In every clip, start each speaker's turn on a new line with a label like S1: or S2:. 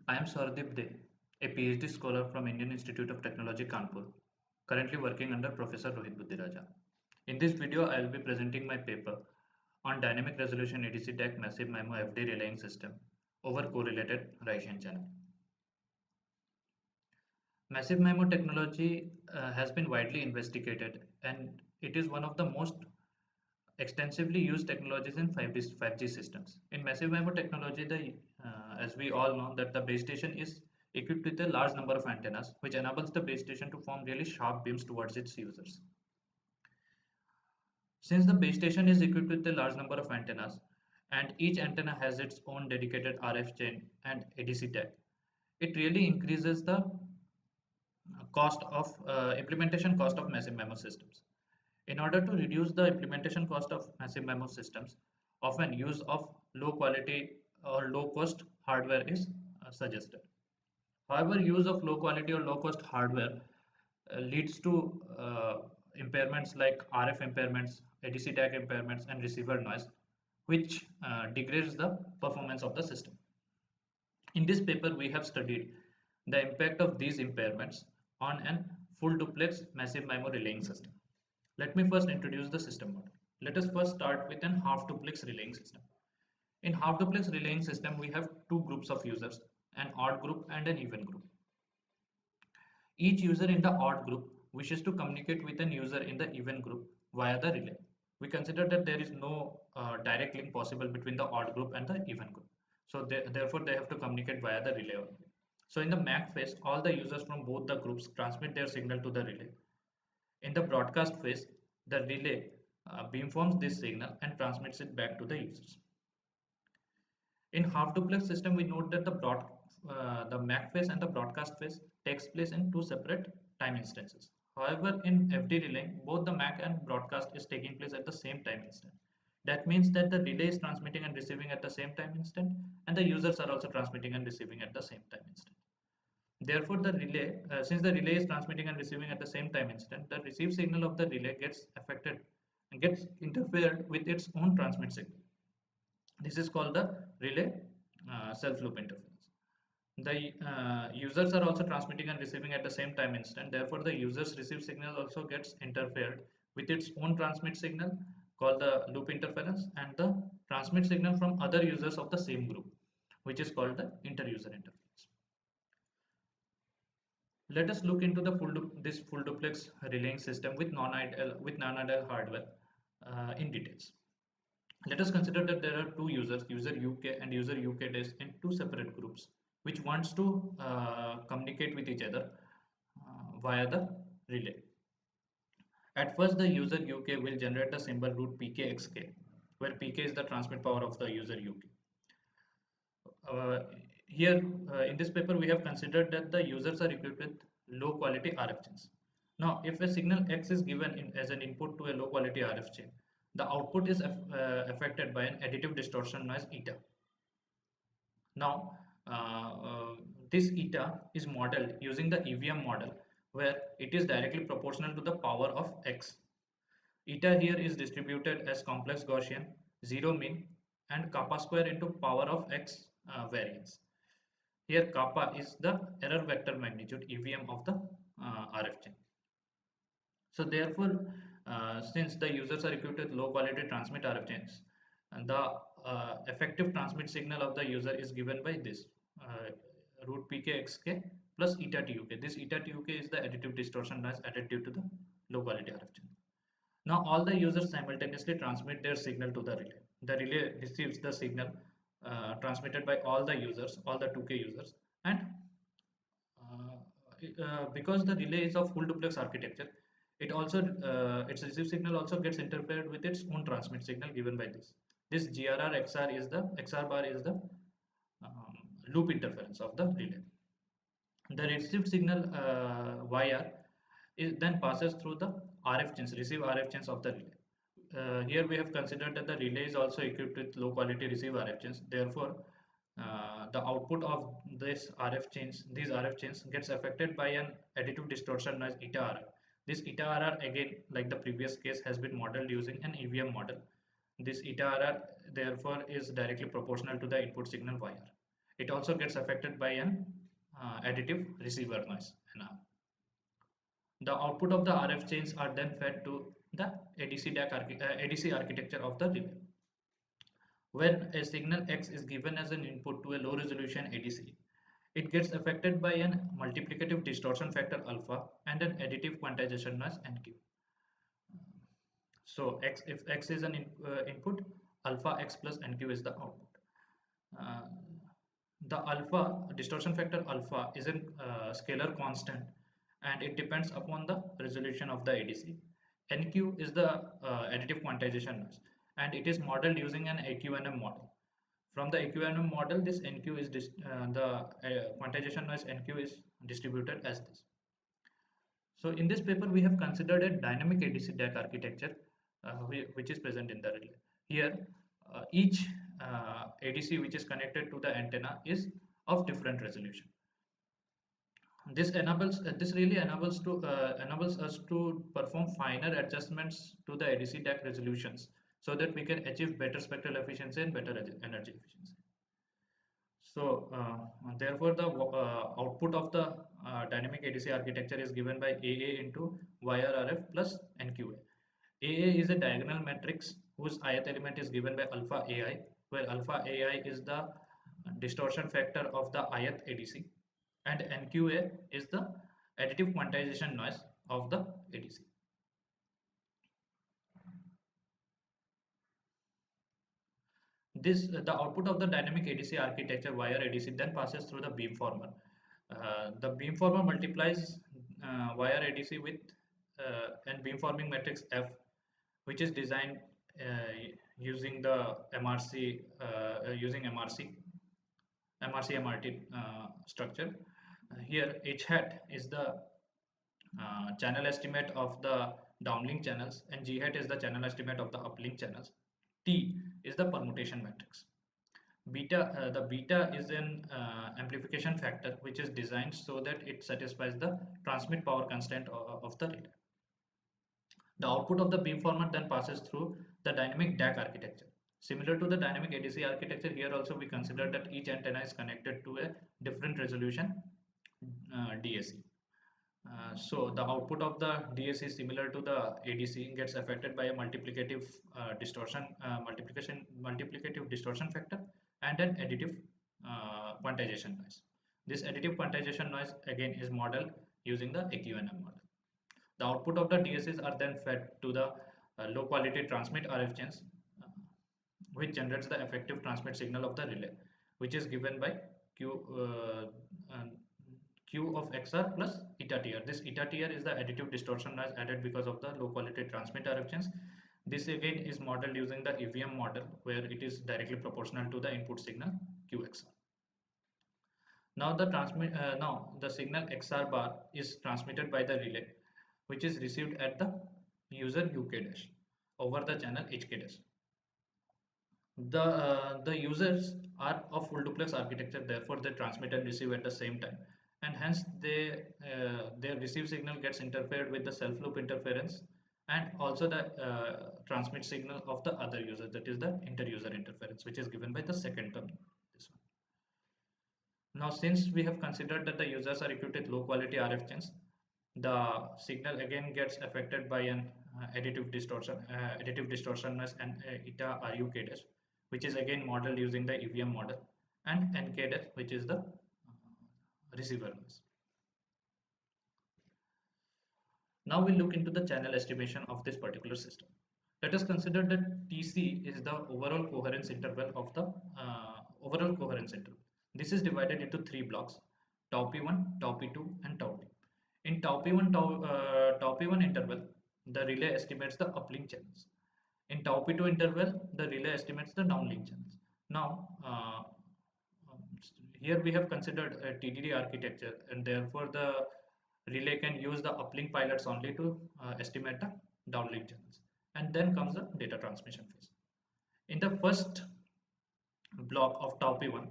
S1: I am Sauradeep, a PhD scholar from Indian Institute of Technology, Kanpur, currently working under Professor Rohit Buddhiraja. In this video, I will be presenting my paper on Dynamic Resolution ADC DAC Massive MIMO FD Relaying System over Correlated Raysian Channel. Massive MIMO technology has been widely investigated, and it is one of the most extensively used technologies in 5G systems. In massive MIMO technology, as we all know, that the base station is equipped with a large number of antennas, which enables the base station to form really sharp beams towards its users. Since the base station is equipped with a large number of antennas, and each antenna has its own dedicated RF chain and ADC tag, it really increases the implementation cost of massive MIMO systems. In order to reduce the implementation cost of massive MIMO systems, often use of low quality or low cost hardware is suggested. However, use of low quality or low cost hardware leads to impairments like RF impairments, ADC tag impairments, and receiver noise, which degrades the performance of the system. In this paper, we have studied the impact of these impairments on an full duplex massive MIMO relaying system. Let me first introduce the system model. Let us first start with an half duplex relaying system. In half duplex relaying system, we have two groups of users, an odd group and an even group. Each user in the odd group wishes to communicate with an user in the even group via the relay. We consider that there is no direct link possible between the odd group and the even group. So therefore, they have to communicate via the relay only. So in the MAC phase, all the users from both the groups transmit their signal to the relay. In the broadcast phase, the relay beamforms this signal and transmits it back to the users. In half duplex system, we note that the MAC phase and the broadcast phase takes place in two separate time instances. However, in FD relaying, both the MAC and broadcast is taking place at the same time instant. That means that the relay is transmitting and receiving at the same time instant, and the users are also transmitting and receiving at the same time instant. Therefore, since the relay is transmitting and receiving at the same time instant, the received signal of the relay gets affected and gets interfered with its own transmit signal. This is called the relay self-loop interference. The users are also transmitting and receiving at the same time instant. Therefore, the user's received signal also gets interfered with its own transmit signal called the loop interference, and the transmit signal from other users of the same group, which is called the inter-user interference. Let us look into this full duplex relaying system with non-ideal hardware in details. Let us consider that there are two users, user UK and user UK dash, in two separate groups, which wants to communicate with each other via the relay. At first, the user UK will generate the symbol root PKXK, where PK is the transmit power of the user UK. Here in this paper, we have considered that the users are equipped with low quality RF chains. Now, if a signal X is given as an input to a low quality RF chain, the output is affected by an additive distortion noise eta. Now, this eta is modeled using the EVM model, where it is directly proportional to the power of X. Eta here is distributed as complex Gaussian, zero mean, and kappa square into power of X variance. Here kappa is the error vector magnitude EVM of the RF chain. So therefore, since the users are equipped with low quality transmit RF chains, and the effective transmit signal of the user is given by this root PKXK plus eta TUK. This eta TUK is the additive distortion noise added due to the low quality RF chain. Now all the users simultaneously transmit their signal to the relay. The relay receives the signal transmitted by all the users, all the 2K users, and because the relay is of full duplex architecture, it also its received signal also gets interfered with its own transmit signal given by this. This GRR XR bar is the loop interference of the relay. The received signal YR then passes through the RF chains, receive RF chains of the relay. Here we have considered that the relay is also equipped with low quality receive RF chains. Therefore, the output of these RF chains gets affected by an additive distortion noise eta RR. This eta RR, again, like the previous case, has been modeled using an EVM model. This eta RR therefore is directly proportional to the input signal YR. It also gets affected by an additive receiver noise. The output of the RF chains are then fed to the ADC architecture of the relay. When a signal X is given as an input to a low resolution ADC, it gets affected by an multiplicative distortion factor alpha and an additive quantization noise NQ. So if X is an input, alpha X plus NQ is the output. Uh, the alpha distortion factor alpha is a scalar constant and it depends upon the resolution of the ADC. NQ is the additive quantization noise and it is modeled using an AQNM model. From the AQNM model, this NQ is the quantization noise NQ is distributed as this. So in this paper, we have considered a dynamic ADC DAC architecture, which is present in the relay. Here, each ADC which is connected to the antenna is of different resolution. This really enables us to perform finer adjustments to the ADC DAC resolutions so that we can achieve better spectral efficiency and better energy efficiency. So therefore, the output of the dynamic ADC architecture is given by AA into YRRF plus NQA. AA is a diagonal matrix whose ith element is given by alpha AI, where alpha AI is the distortion factor of the ith ADC, and NQA is the additive quantization noise of the ADC. The output of the dynamic ADC architecture via ADC then passes through the beamformer. The beamformer multiplies wire ADC with an beamforming matrix F, which is designed using the MRC MRT structure. Here H hat is the channel estimate of the downlink channels and G hat is the channel estimate of the uplink channels. T is the permutation matrix. The beta is an amplification factor which is designed so that it satisfies the transmit power constraint of the relay. The output of the beamformer then passes through the dynamic DAC architecture. Similar to the dynamic ADC architecture, here also we consider that each antenna is connected to a different resolution DAC. So the output of the DAC similar to the ADC gets affected by a multiplicative distortion factor and an additive quantization noise. This additive quantization noise again is modeled using the AQNM model. The output of the DACs are then fed to the low quality transmit RF chains, which generates the effective transmit signal of the relay, which is given by Q of XR plus eta TR. This eta TR is the additive distortion noise added because of the low quality transmit RF chains. This again is modeled using the EVM model where it is directly proportional to the input signal QXR. Now the signal XR bar is transmitted by the relay, which is received at the user UK dash over the channel HK dash. The users are of full duplex architecture, therefore they transmit and receive at the same time, and hence their received signal gets interfered with the self loop interference and also the transmit signal of the other user, that is the inter-user interference, which is given by the second term. This one. Now, since we have considered that the users are equipped with low quality RF chains, the signal again gets affected by an additive distortion noise and eta RUK dash, which is again modeled using the EVM model, and NK dash, which is the receiver noise. Now we'll look into the channel estimation of this particular system. Let us consider that TC is the overall coherence interval of the This is divided into three blocks: tau P1, tau P2, and tau T. In tau P1 interval, the relay estimates the uplink channels. In tau P2 interval, the relay estimates the downlink channels. Now, here we have considered a TDD architecture, and therefore the relay can use the uplink pilots only to estimate the downlink channels. And then comes the data transmission phase. In the first block of tau P1,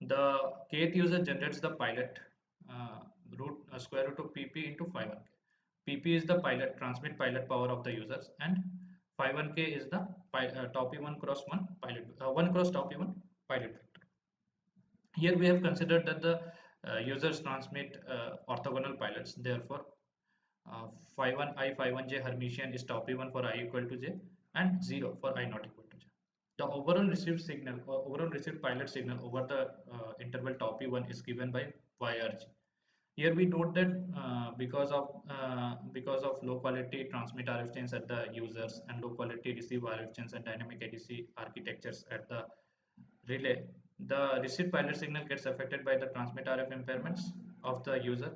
S1: the kth user generates the pilot square root of PP into phi 1k. PP is the transmit pilot power of the users, and phi 1k is the tau P1 cross 1 pilot 1 cross tau P1 pilot vector. Here we have considered that the users transmit orthogonal pilots. Therefore, phi 1 I phi 1 j Hermitian is tau p1 for I equal to j and 0 for I not equal to j. The overall received signal or overall received pilot signal over the interval tau p1 is given by YRG. Here we note that because of low quality transmit RF chains at the users and low quality receive RF chains and dynamic ADC architectures at the relay, the received pilot signal gets affected by the transmit RF impairments of the user,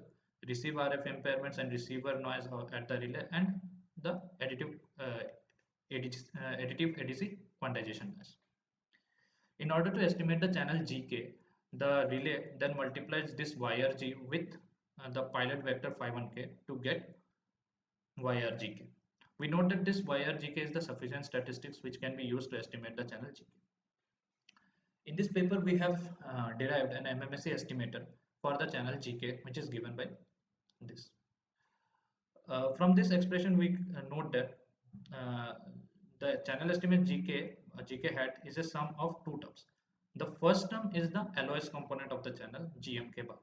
S1: receive RF impairments and receiver noise at the relay, and the additive ADC quantization noise. In order to estimate the channel GK, the relay then multiplies this YRG with the pilot vector phi 1k to get YRGK. We note that this YRGK is the sufficient statistics which can be used to estimate the channel GK. In this paper, we have derived an MMSE estimator for the channel GK, which is given by this. From this expression, we note that the channel estimate GK hat is a sum of two terms. The first term is the LOS component of the channel GMK bar.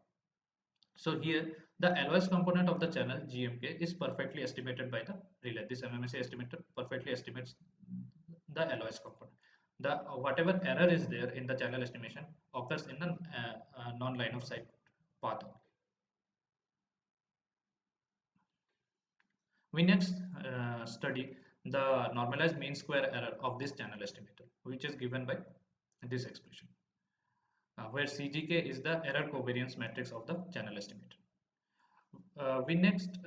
S1: So here the LOS component of the channel GMK is perfectly estimated by the relay. This MMSE estimator perfectly estimates the LOS component. The whatever error is there in the channel estimation occurs in the non-line of sight path. We next study the normalized mean square error of this channel estimator, which is given by this expression, where CGK is the error covariance matrix of the channel estimator. We next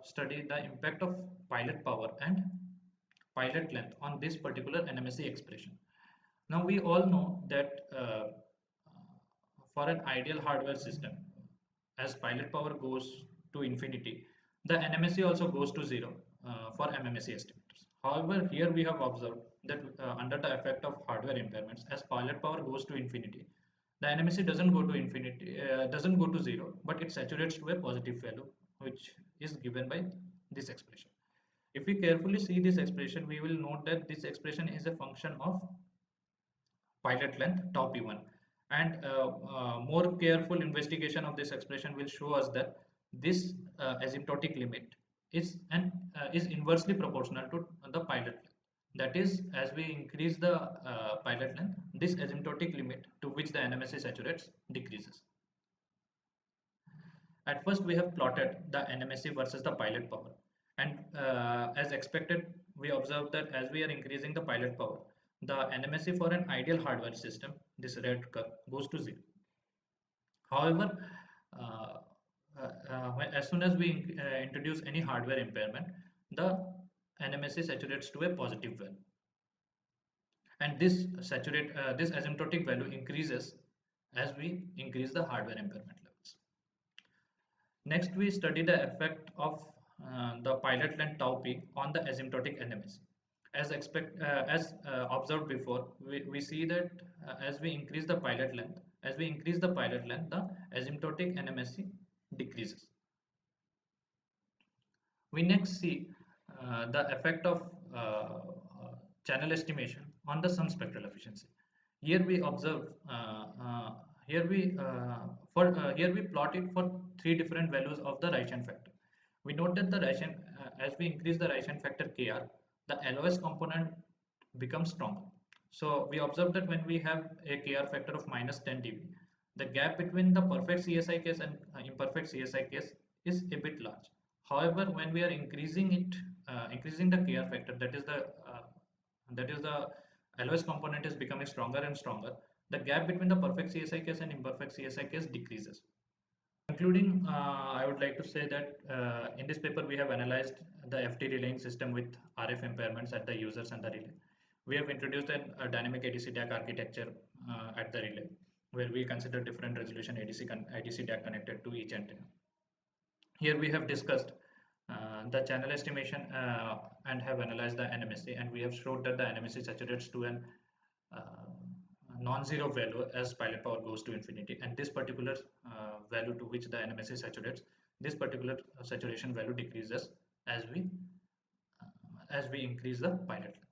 S1: study the impact of pilot power and pilot length on this particular NMSE expression. Now we all know that for an ideal hardware system, as pilot power goes to infinity, the NMSE also goes to 0 for MMSE estimators. However, here we have observed that under the effect of hardware impairments, as pilot power goes to infinity, the NMSE doesn't go to infinity, doesn't go to 0, but it saturates to a positive value, which is given by this expression. If we carefully see this expression, we will note that this expression is a function of pilot length tau p1, and more careful investigation of this expression will show us that this asymptotic limit is inversely proportional to the pilot length. That is, as we increase the pilot length, this asymptotic limit to which the NMSE saturates decreases. At first, we have plotted the NMSE versus the pilot power, and as expected, we observed that as we are increasing the pilot power, the NMSE for an ideal hardware system, this red curve, goes to 0. However, as soon as we introduce any hardware impairment, the NMSE saturates to a positive value, and this asymptotic value increases as we increase the hardware impairment levels. Next, we study the effect of the pilot length tau p on the asymptotic NMSE. As observed before, we see that as we increase the pilot length, the asymptotic NMSE decreases. We next see the effect of channel estimation on the sum spectral efficiency. Here we observe here we plot it for three different values of the Raishan factor. We note that the Raishan as we increase the Raishan factor Kr, the LOS component becomes stronger. So we observe that when we have a Kr factor of minus 10 dB, the gap between the perfect CSI case and imperfect CSI case is a bit large. However, when we are increasing the Kr factor, that is the LOS component is becoming stronger and stronger, the gap between the perfect CSI case and imperfect CSI case decreases. Concluding, I would like to say that in this paper we have analyzed the FT relaying system with RF impairments at the users and the relay. We have introduced a dynamic ADC DAC architecture at the relay, where we consider different resolution ADC DAC connected to each antenna. Here we have discussed the channel estimation and have analyzed the NMSE, and we have showed that the NMSE saturates to an non-zero value as pilot power goes to infinity, and this particular value to which the NMSE saturates, this particular saturation value decreases as we increase the pilot length.